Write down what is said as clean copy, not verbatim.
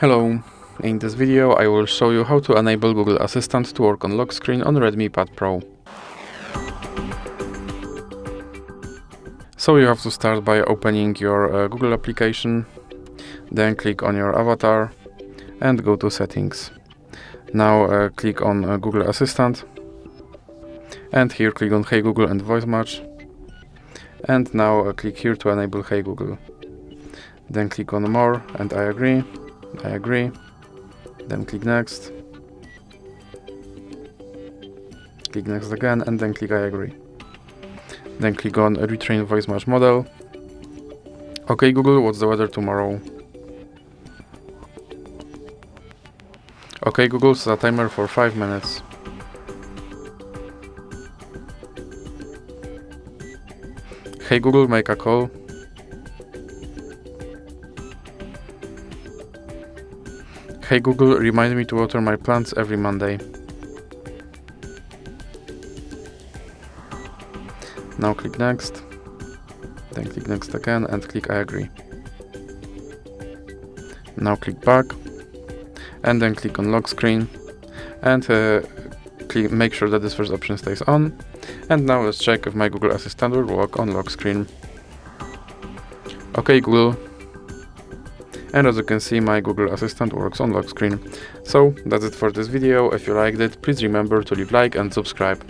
Hello, in this video I will show you how to enable Google Assistant to work on lock screen on Redmi Pad Pro. So you have to start by opening your Google application, then click on your avatar and go to settings. Now click on Google Assistant and here click on Hey Google and voice match, and now click here to enable Hey Google. Then click on more and I agree, then click next, click next again and then click I agree. Then click on retrain voice match model. Okay Google, what's the weather tomorrow? Okay Google, set a timer for 5 minutes. Hey Google, make a call. Hey Google, remind me to water my plants every Monday. Now click next, then click next again and click I agree. Now click back and then click on lock screen and make sure that this first option stays on. And now let's check if my Google Assistant will work on lock screen. Okay Google. And as you can see, my Google Assistant works on lock screen. So that's it for this video. If you liked it, please remember to leave a like and subscribe.